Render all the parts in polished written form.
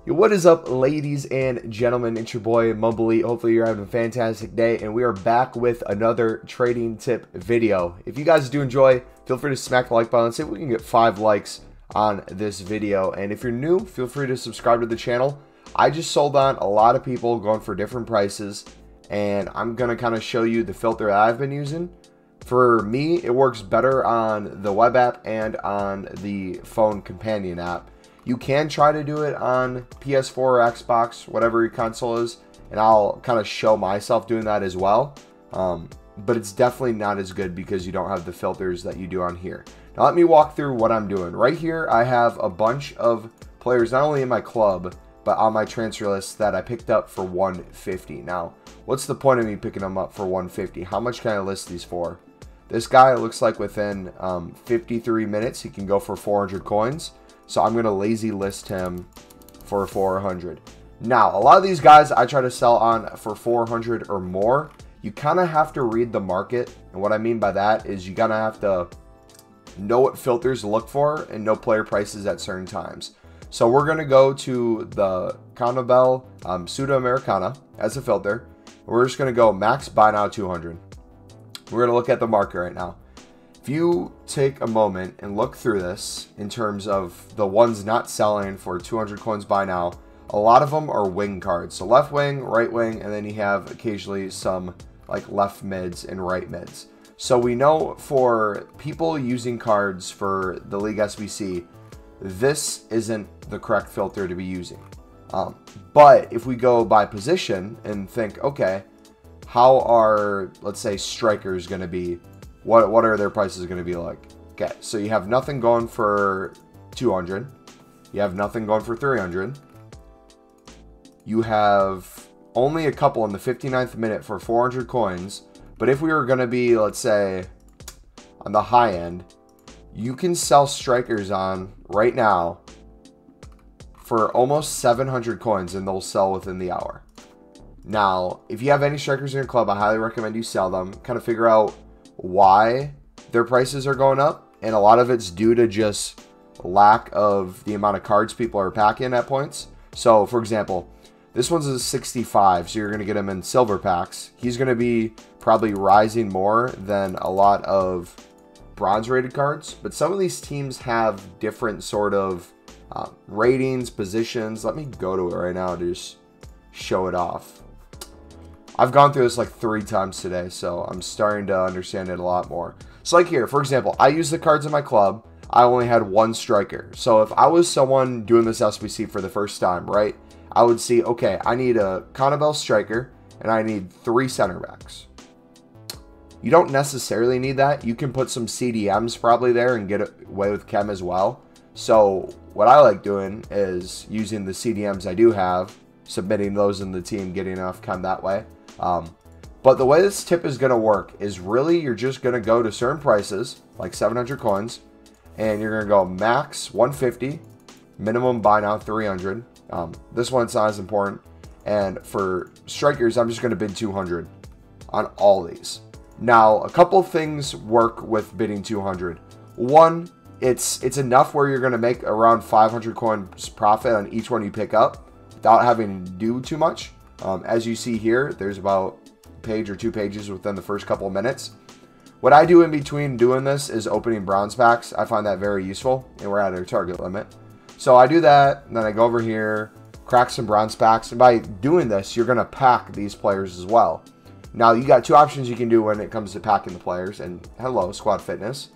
Yo, what is up, ladies and gentlemen? It's your boy MumboElite. Hopefully you're having a fantastic day, and we are back with another trading tip video. If you guys do enjoy, feel free to smack the like button. Let's see if we can get 5 likes on this video. And if you're new, feel free to subscribe to the channel. I just sold on a lot of people going for different prices, and I'm gonna kind of show you the filter that I've been using. For me, it works better on the web app and on the phone companion app. You can try to do it on PS4 or Xbox, whatever your console is, and I'll kind of show myself doing that as well. But it's definitely not as good because you don't have the filters that you do on here. Now let me walk through what I'm doing. Right here, I have a bunch of players, not only in my club, but on my transfer list that I picked up for 150. Now, what's the point of me picking them up for 150? How much can I list these for? This guy, looks like within 53 minutes, he can go for 400 coins. So I'm going to lazy list him for 400. Now, a lot of these guys I try to sell on for 400 or more. You kind of have to read the market. And what I mean by that is you gotta have to know what filters to look for and know player prices at certain times. So we're going to go to the CONMEBOL Sudamericana as a filter. We're just going to go max buy now 200. We're going to look at the market right now. If you take a moment and look through this in terms of the ones not selling for 200 coins by now, a lot of them are wing cards. So left wing, right wing, and then you have occasionally some like left mids and right mids. So we know for people using cards for the League SBC, this isn't the correct filter to be using. But if we go by position and think, okay, how are, let's say, strikers going to be? What are their prices going to be like? Okay, so you have nothing going for 200. You have nothing going for 300. You have only a couple in the 59th minute for 400 coins. But if we were going to be, let's say, on the high end, you can sell strikers on right now for almost 700 coins, and they'll sell within the hour. Now, if you have any strikers in your club, I highly recommend you sell them. Kind of figure out why their prices are going up, and a lot of it's due to just lack of the amount of cards people are packing at points. So for example, this one's a 65, so you're going to get him in silver packs. He's going to be probably rising more than a lot of bronze rated cards, but some of these teams have different sort of ratings, positions. Let me go to it right now to just show it off. I've gone through this like 3 times today, so I'm starting to understand it a lot more. So like here, for example, I use the cards in my club. I only had 1 striker. So if I was someone doing this SBC for the first time, right, I would see, okay, I need a CONMEBOL striker, and I need 3 center backs. You don't necessarily need that. You can put some CDMs probably there and get away with chem as well. So what I like doing is using the CDMs I do have, submitting those in the team, getting enough chem that way. But the way this tip is going to work is really you're just going to go to certain prices, like 700 coins, and you're going to go max 150, minimum buy now 300. This one's not as important. And for strikers, I'm just going to bid 200 on all these. Now, a couple things work with bidding 200. One, it's enough where you're going to make around 500 coins profit on each one you pick up without having to do too much. As you see here, there's about a page or 2 pages within the first couple of minutes. What I do in between doing this is opening bronze packs. I find that very useful, and we're at our target limit. So I do that, and then I go over here, crack some bronze packs, and by doing this, you're going to pack these players as well. Now, you got 2 options you can do when it comes to packing the players, and hello, Squad Fitness.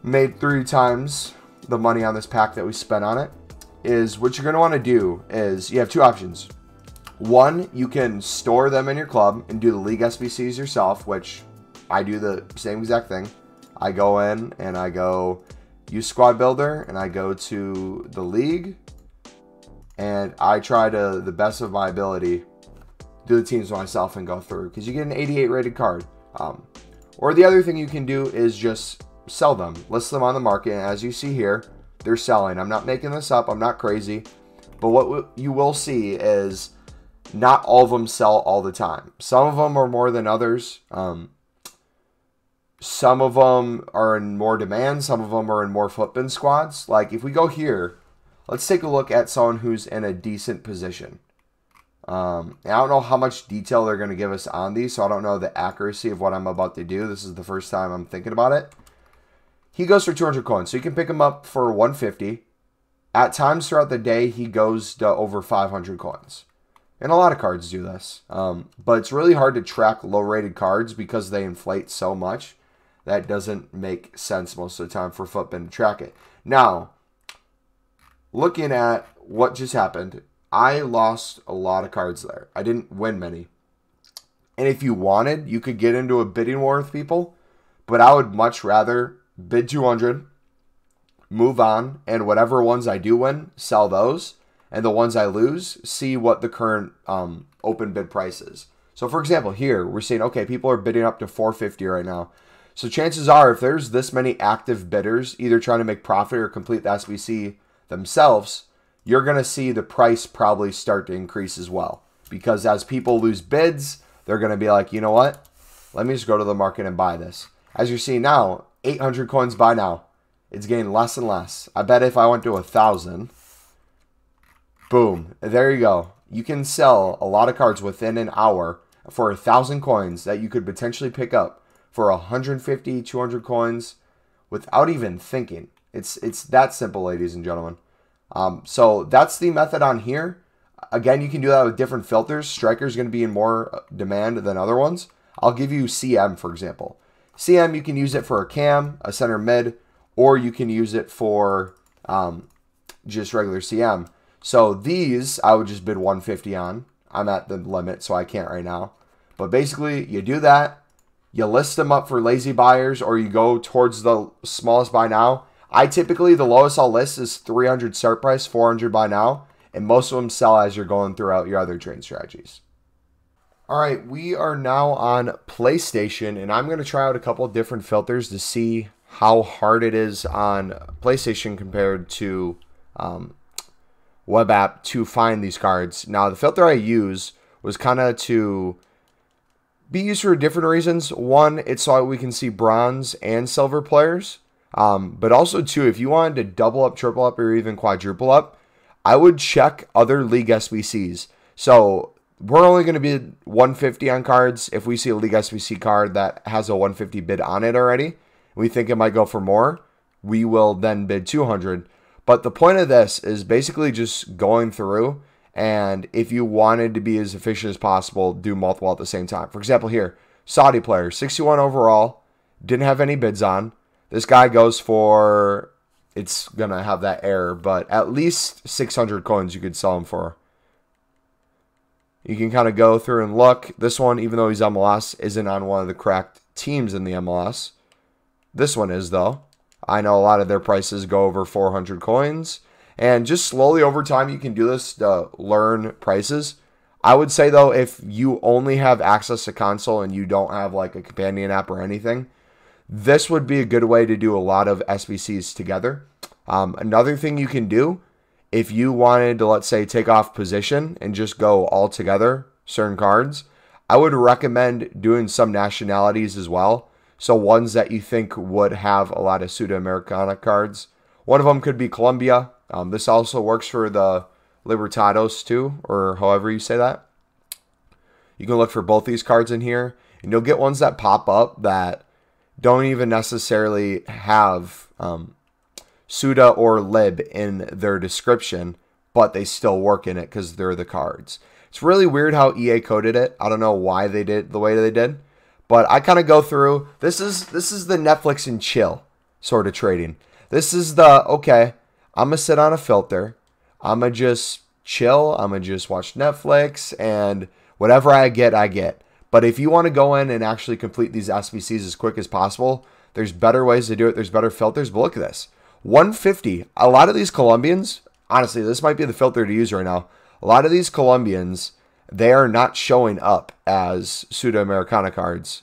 Made 3 times the money on this pack that we spent on it. Is what you're going to want to do is you have 2 options. One, you can store them in your club and do the League SBCs yourself, which I do the same exact thing. I go in and I go use Squad Builder, and I go to the League, and I try to the best of my ability do the teams myself and go through, because you get an 88 rated card. Or the other thing you can do is just sell them, list them on the market, and as you see here, they're selling. I'm not making this up, I'm not crazy, but what you will see is not all of them sell all the time. Some of them are more than others. Some of them are in more demand. Some of them are in more flip-in squads. Like if we go here, let's take a look at someone who's in a decent position. I don't know how much detail they're going to give us on these, so I don't know the accuracy of what I'm about to do. This is the first time I'm thinking about it. He goes for 200 coins, so you can pick him up for 150. At times throughout the day, he goes to over 500 coins. And a lot of cards do this. But it's really hard to track low-rated cards because they inflate so much. That doesn't make sense most of the time for Footbin to track it. Now, looking at what just happened, I lost a lot of cards there. I didn't win many. And if you wanted, you could get into a bidding war with people. But I would much rather bid 200, move on, and whatever ones I do win, sell those. And the ones I lose, see what the current open bid price is. So for example, here, we're seeing, okay, people are bidding up to 450 right now. So chances are, if there's this many active bidders, either trying to make profit or complete the SBC themselves, you're going to see the price probably start to increase as well. Because as people lose bids, they're going to be like, you know what? Let me just go to the market and buy this. As you're seeing now, 800 coins buy now. It's getting less and less. I bet if I went to 1,000, boom, there you go. You can sell a lot of cards within an hour for 1,000 coins that you could potentially pick up for 150, 200 coins without even thinking. It's that simple, ladies and gentlemen. So that's the method on here. Again, you can do that with different filters. Striker is going to be in more demand than other ones. I'll give you CM, for example. CM, you can use it for a cam, a center mid, or you can use it for just regular CM. So these, I would just bid 150 on. I'm at the limit, so I can't right now. But basically, you do that. You list them up for lazy buyers, or you go towards the smallest buy now. I typically, the lowest I'll list is 300 start price, 400 buy now. And most of them sell as you're going throughout your other trading strategies. All right, we are now on PlayStation, and I'm going to try out a couple of different filters to see how hard it is on PlayStation compared to web app to find these cards. Now, the filter I use was kind of to be used for different reasons. One, it's so we can see bronze and silver players. But also, two, if you wanted to double up, triple up, or even quadruple up, I would check other league SBCs. So we're only going to bid 150 on cards. If we see a league SBC card that has a 150 bid on it already, we think it might go for more, we will then bid 200. But the point of this is basically just going through, and if you wanted to be as efficient as possible, do multiple at the same time. For example, here, Saudi player, 61 overall, didn't have any bids on. This guy goes for, it's going to have that error, but at least 600 coins you could sell him for. You can kind of go through and look. This one, even though he's MLS, isn't on one of the correct teams in the MLS. This one is, though. I know a lot of their prices go over 400 coins. And just slowly over time, you can do this to learn prices. I would say, though, if you only have access to console and you don't have like a companion app or anything, this would be a good way to do a lot of SBCs together. Another thing you can do, if you wanted to, let's say, take off position and just go all together, certain cards, I would recommend doing some nationalities as well. So ones that you think would have a lot of Sudamericana cards. One of them could be Colombia. This also works for the Libertadores too, or however you say that. You can look for both these cards in here, and you'll get ones that pop up that don't even necessarily have Suda or Lib in their description, but they still work in it because they're the cards. It's really weird how EA coded it. I don't know why they did it the way they did, but I kind of go through. This is the Netflix and chill sort of trading. This is the, okay, I'm going to sit on a filter. I'm going to just chill. I'm going to just watch Netflix, and whatever I get, I get. But if you want to go in and actually complete these SBCs as quick as possible, there's better ways to do it. There's better filters. But look at this. 150. A lot of these Colombians, honestly, this might be the filter to use right now. A lot of these Colombians, they are not showing up as Sudamericana cards.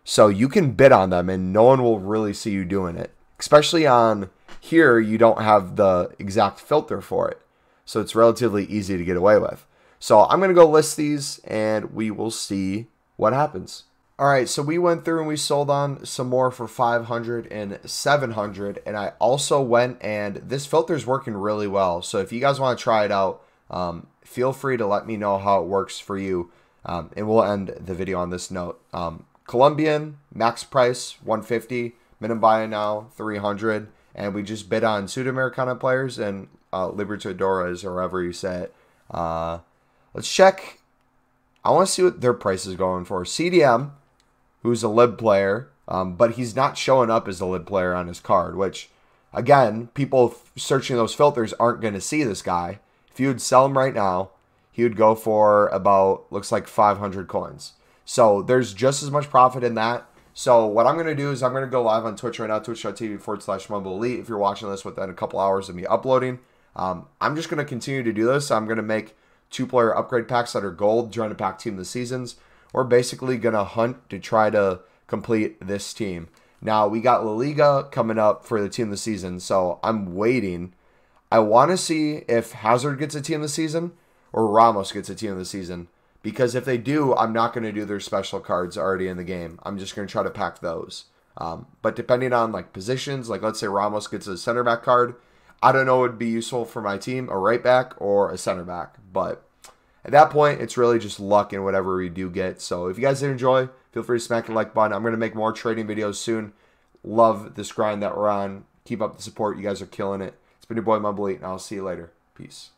So you can bid on them and no one will really see you doing it. Especially on here, you don't have the exact filter for it. So it's relatively easy to get away with. So I'm going to go list these and we will see what happens. All right, so we went through and we sold on some more for 500 and 700, and I also went, and this filter is working really well. So if you guys want to try it out, feel free to let me know how it works for you, and we'll end the video on this note. Colombian max price 150, minimum buy now 300, and we just bid on Sudamericana players and Libertadores, or however you say it. Let's check. I want to see what their price is going for. CDM, who's a lib player, but he's not showing up as a lib player on his card, which, again, people searching those filters aren't going to see this guy. If you would sell him right now, he would go for about, looks like 500 coins. So there's just as much profit in that. So what I'm going to do is I'm going to go live on Twitch right now, twitch.tv/MumboElite. If you're watching this within a couple hours of me uploading, I'm just going to continue to do this. I'm going to make 2-player upgrade packs that are gold, trying to pack team of the seasons. We're basically going to hunt to try to complete this team. Now, we got La Liga coming up for the team of the season, so I'm waiting. I want to see if Hazard gets a team of the season or Ramos gets a team of the season, because if they do, I'm not going to do their special cards already in the game. I'm just going to try to pack those. But depending on like positions, like let's say Ramos gets a center back card, I don't know what would be useful for my team, a right back or a center back, but at that point, it's really just luck in whatever we do get. So if you guys did enjoy, feel free to smack the like button. I'm going to make more trading videos soon. Love this grind that we're on. Keep up the support. You guys are killing it. It's been your boy MumboElite, and I'll see you later. Peace.